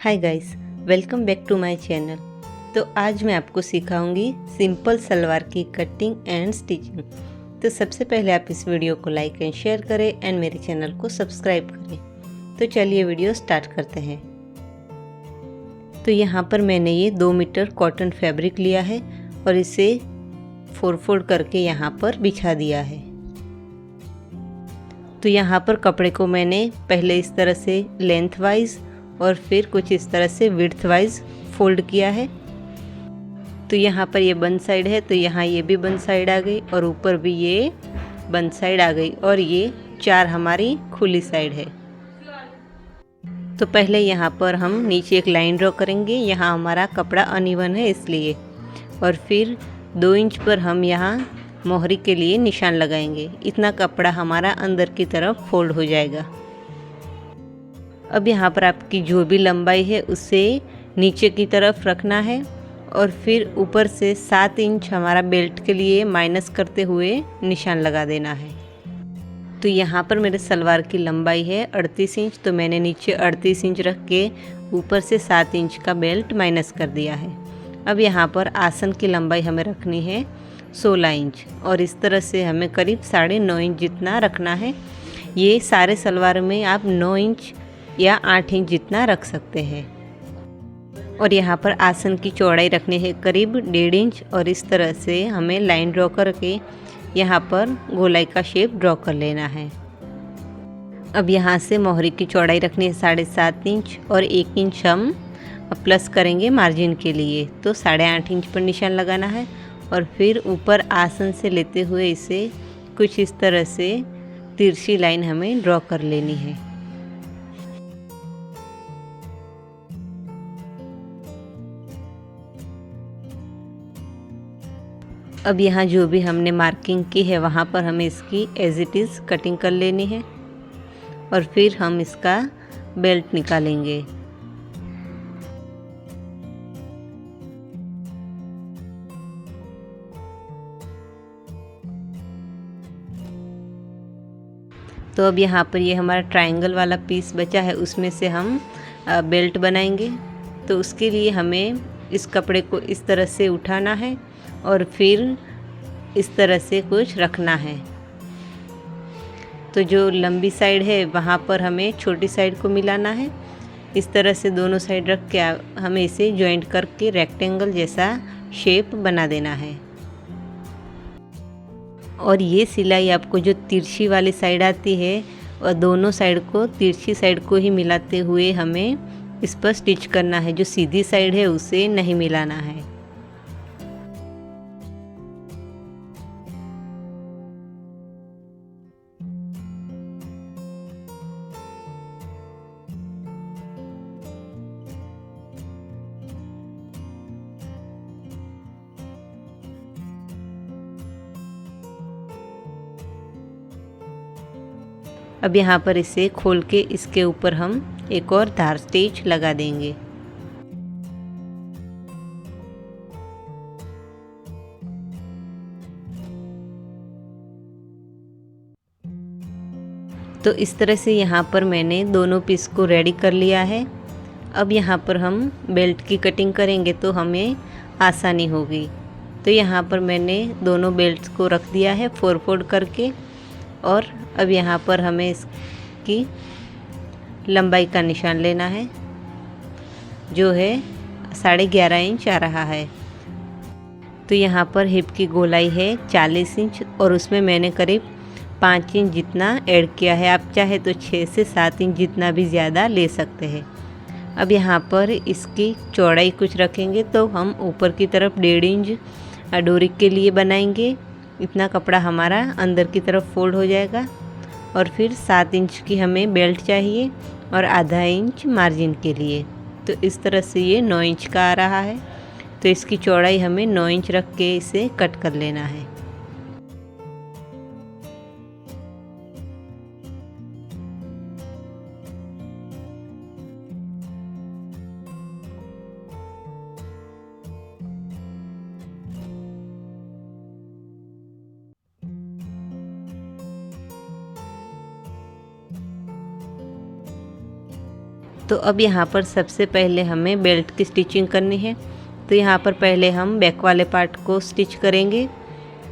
Hi guys, welcome back to my channel. तो आज मैं आपको सिखाऊंगी सिंपल सलवार की कटिंग एंड स्टिचिंग। तो सबसे पहले आप इस वीडियो को लाइक एंड शेयर करें एंड मेरे चैनल को सब्सक्राइब करें। तो चलिए वीडियो स्टार्ट करते हैं। तो यहाँ पर मैंने ये 2 मीटर कॉटन फैब्रिक लिया है और इसे 4 फोल्ड करके यहाँ पर बिछा दिया है। तो यहाँ पर कपड़े को मैंने पहले इस तरह से लेंथ वाइज और फिर कुछ इस तरह से विड्थ वाइज फोल्ड किया है। तो यहाँ पर ये बंद साइड है, तो यहाँ ये भी बंद साइड आ गई और ऊपर भी ये बंद साइड आ गई और ये 4 हमारी खुली साइड है। तो पहले यहाँ पर हम नीचे एक लाइन ड्रॉ करेंगे। यहाँ हमारा कपड़ा अनइवन है इसलिए, और फिर 2 इंच पर हम यहाँ मोहरी के लिए निशान लगाएंगे। इतना कपड़ा हमारा अंदर की तरफ फोल्ड हो जाएगा। अब यहाँ पर आपकी जो भी लंबाई है उसे नीचे की तरफ रखना है और फिर ऊपर से 7 इंच हमारा बेल्ट के लिए माइनस करते हुए निशान लगा देना है। तो यहाँ पर मेरे सलवार की लंबाई है 38 इंच, तो मैंने नीचे 38 इंच रख के ऊपर से 7 इंच का बेल्ट माइनस कर दिया है। अब यहाँ पर आसन की लंबाई हमें रखनी है 16 इंच और इस तरह से हमें करीब 9.5 इंच जितना रखना है। ये सारे सलवार में आप 9 इंच या 8 इंच जितना रख सकते हैं। और यहाँ पर आसन की चौड़ाई रखनी है करीब 1.5 इंच और इस तरह से हमें लाइन ड्रॉ करके यहाँ पर गोलाई का शेप ड्रॉ कर लेना है। अब यहाँ से मोहरी की चौड़ाई रखनी है 7.5 इंच और 1 इंच हम प्लस करेंगे मार्जिन के लिए। तो 8.5 इंच पर निशान लगाना है और फिर ऊपर आसन से लेते हुए इसे कुछ इस तरह से तिरछी लाइन हमें ड्रॉ कर लेनी है। अब यहाँ जो भी हमने मार्किंग की है वहाँ पर हमें इसकी एज इट इज़ कटिंग कर लेनी है और फिर हम इसका बेल्ट निकालेंगे। तो अब यहाँ पर ये हमारा ट्रायंगल वाला पीस बचा है, उसमें से हम बेल्ट बनाएंगे। तो उसके लिए हमें इस कपड़े को इस तरह से उठाना है और फिर इस तरह से कुछ रखना है। तो जो लंबी साइड है वहाँ पर हमें छोटी साइड को मिलाना है। इस तरह से दोनों साइड रख के हमें इसे जॉइंट करके रेक्टेंगल जैसा शेप बना देना है। और ये सिलाई आपको जो तिरछी वाली साइड आती है और दोनों साइड को तिरछी साइड को ही मिलाते हुए हमें इस पर स्टिच करना है। जो सीधी साइड है उसे नहीं मिलाना है। अब यहाँ पर इसे खोल के इसके ऊपर हम एक और धार स्टिच लगा देंगे। तो इस तरह से यहाँ पर मैंने दोनों पीस को रेडी कर लिया है। अब यहाँ पर हम बेल्ट की कटिंग करेंगे तो हमें आसानी होगी। तो यहाँ पर मैंने दोनों बेल्ट्स को रख दिया है 4 फोल्ड करके और अब यहाँ पर हमें इसकी लंबाई का निशान लेना है जो है 11.5 इंच आ रहा है। तो यहाँ पर हिप की गोलाई है 40 इंच और उसमें मैंने करीब 5 इंच जितना ऐड किया है। आप चाहे तो 6 से 7 इंच जितना भी ज़्यादा ले सकते हैं। अब यहाँ पर इसकी चौड़ाई कुछ रखेंगे तो हम ऊपर की तरफ 1.5 इंच डोरी के लिए बनाएंगे। इतना कपड़ा हमारा अंदर की तरफ फोल्ड हो जाएगा और फिर 7 इंच की हमें बेल्ट चाहिए और आधा इंच मार्जिन के लिए। तो इस तरह से ये 9 इंच का आ रहा है। तो इसकी चौड़ाई हमें 9 इंच रख के इसे कट कर लेना है। तो अब यहाँ पर सबसे पहले हमें बेल्ट की स्टिचिंग करनी है। तो यहाँ पर पहले हम बैक वाले पार्ट को स्टिच करेंगे।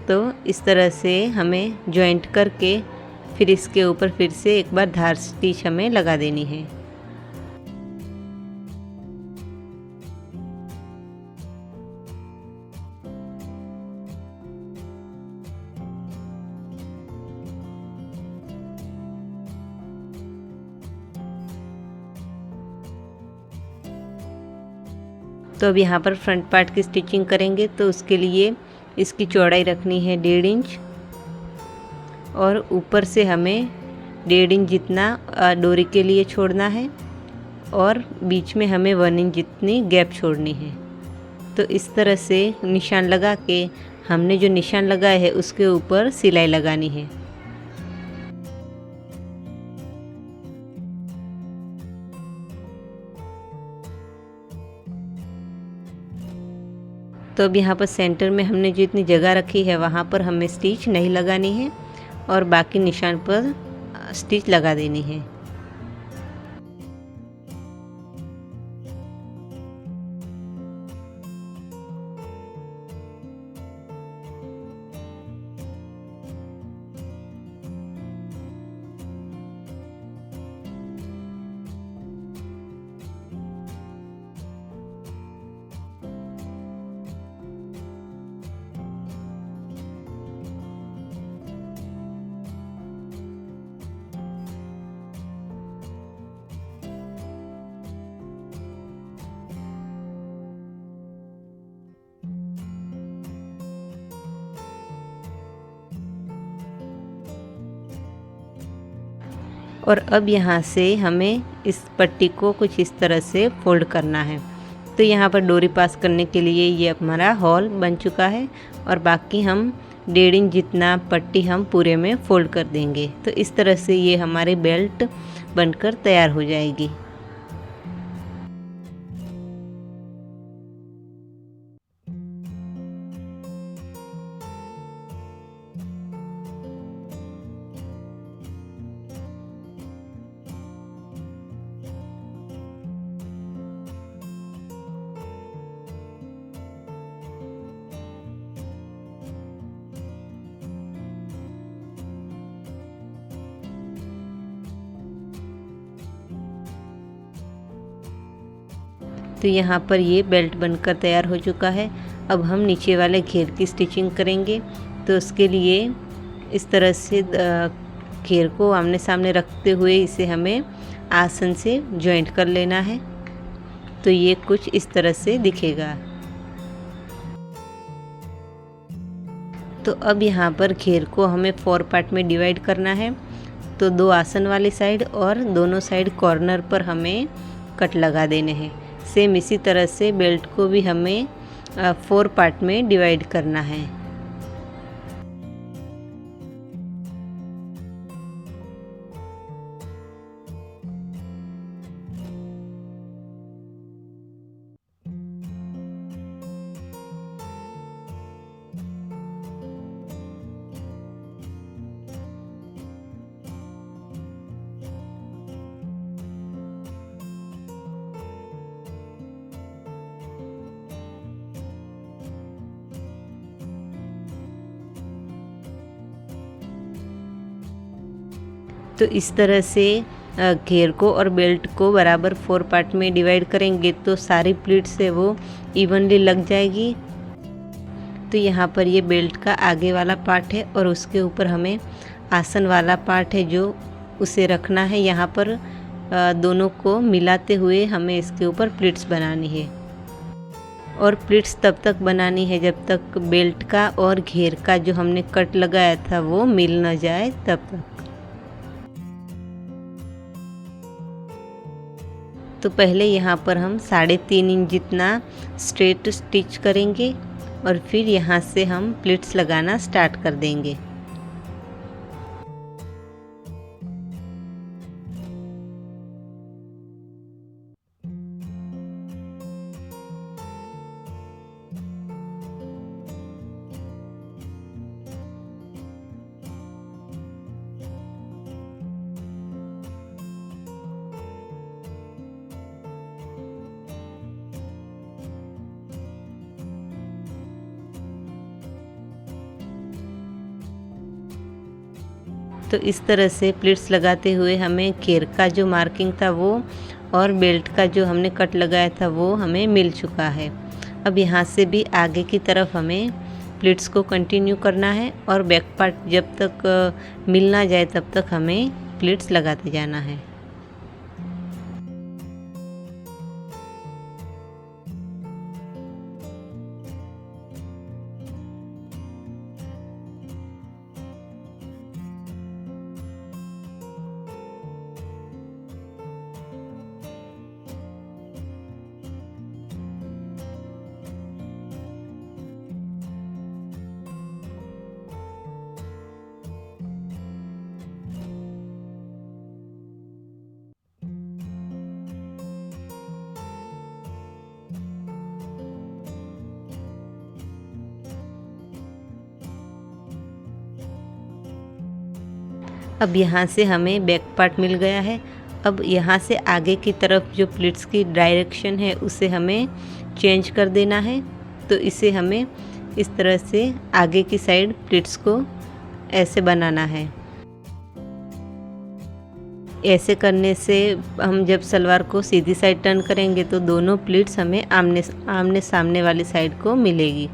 तो इस तरह से हमें जॉइंट करके फिर इसके ऊपर फिर से एक बार धार स्टिच हमें लगा देनी है। तो अब यहाँ पर फ्रंट पार्ट की स्टिचिंग करेंगे। तो उसके लिए इसकी चौड़ाई रखनी है 1.5 इंच और ऊपर से हमें 1.5 इंच जितना डोरी के लिए छोड़ना है और बीच में हमें 1 इंच जितनी गैप छोड़नी है। तो इस तरह से निशान लगा के हमने जो निशान लगाया है उसके ऊपर सिलाई लगानी है। तो अब यहाँ पर सेंटर में हमने जो इतनी जगह रखी है वहाँ पर हमें स्टिच नहीं लगानी है और बाकी निशान पर स्टिच लगा देनी है। और अब यहाँ से हमें इस पट्टी को कुछ इस तरह से फोल्ड करना है। तो यहाँ पर डोरी पास करने के लिए ये हमारा हॉल बन चुका है और बाकी हम 1.5 इंच जितना पट्टी हम पूरे में फोल्ड कर देंगे। तो इस तरह से ये हमारी बेल्ट बनकर तैयार हो जाएगी। तो यहाँ पर ये बेल्ट बनकर तैयार हो चुका है। अब हम नीचे वाले घेर की स्टिचिंग करेंगे। तो उसके लिए इस तरह से घेर को आमने सामने रखते हुए इसे हमें आसन से जॉइंट कर लेना है। तो ये कुछ इस तरह से दिखेगा। तो अब यहाँ पर घेर को हमें 4 पार्ट में डिवाइड करना है। तो 2 आसन वाली साइड और दोनों साइड कॉर्नर पर हमें कट लगा देने हैं। सेम इसी तरह से बेल्ट को भी हमें 4 पार्ट में डिवाइड करना है। तो इस तरह से घेर को और बेल्ट को बराबर 4 पार्ट में डिवाइड करेंगे तो सारी प्लीट्स से वो इवनली लग जाएगी। तो यहाँ पर ये बेल्ट का आगे वाला पार्ट है और उसके ऊपर हमें आसन वाला पार्ट है जो उसे रखना है। यहाँ पर दोनों को मिलाते हुए हमें इसके ऊपर प्लीट्स बनानी है और प्लीट्स तब तक बनानी है जब तक बेल्ट का और घेर का जो हमने कट लगाया था वो मिल न जाए तब तक। तो पहले यहाँ पर हम 3.5 इंच जितना स्ट्रेट स्टिच करेंगे और फिर यहाँ से हम प्लीट्स लगाना स्टार्ट कर देंगे। तो इस तरह से प्लीट्स लगाते हुए हमें घेर का जो मार्किंग था वो और बेल्ट का जो हमने कट लगाया था वो हमें मिल चुका है। अब यहाँ से भी आगे की तरफ हमें प्लीट्स को कंटिन्यू करना है और बैक पार्ट जब तक मिल ना जाए तब तक हमें प्लीट्स लगाते जाना है। अब यहाँ से हमें बैक पार्ट मिल गया है। अब यहाँ से आगे की तरफ जो प्लीट्स की डायरेक्शन है उसे हमें चेंज कर देना है। तो इसे हमें इस तरह से आगे की साइड प्लीट्स को ऐसे बनाना है। ऐसे करने से हम जब सलवार को सीधी साइड टर्न करेंगे तो दोनों प्लीट्स हमें आमने सामने वाली साइड को मिलेगी।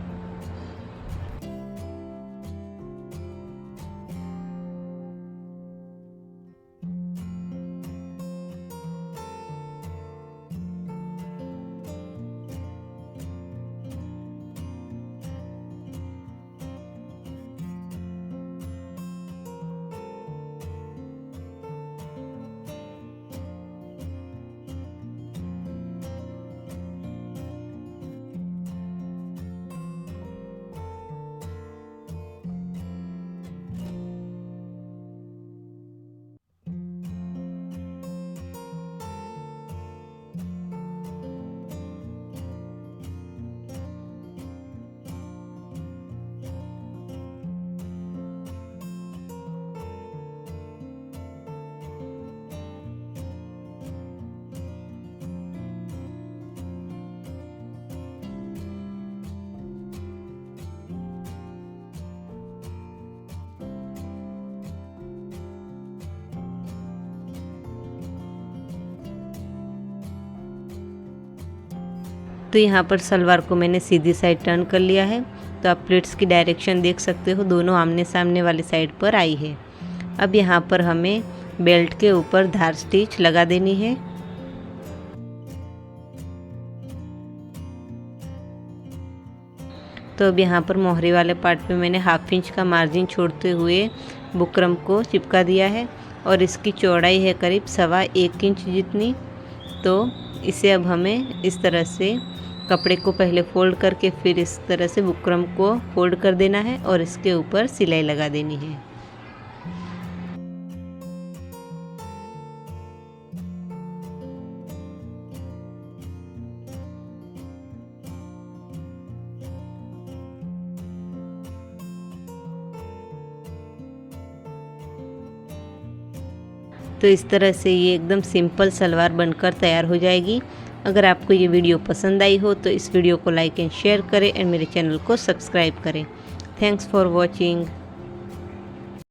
तो यहाँ पर सलवार को मैंने सीधी साइड टर्न कर लिया है। तो आप प्लीट्स की डायरेक्शन देख सकते हो, दोनों आमने सामने वाली साइड पर आई है। अब यहाँ पर हमें बेल्ट के ऊपर धार स्टिच लगा देनी है। तो अब यहाँ पर मोहरी वाले पार्ट पे मैंने 1/2 इंच का मार्जिन छोड़ते हुए बुकरम को चिपका दिया है और इसकी चौड़ाई है करीब 1.25 इंच जितनी। तो इसे अब हमें इस तरह से कपड़े को पहले फोल्ड करके फिर इस तरह से बुकरम को फोल्ड कर देना है और इसके ऊपर सिलाई लगा देनी है। तो इस तरह से ये एकदम सिंपल सलवार बनकर तैयार हो जाएगी। अगर आपको ये वीडियो पसंद आई हो तो इस वीडियो को लाइक एंड शेयर करें और मेरे चैनल को सब्सक्राइब करें। Thanks for watching.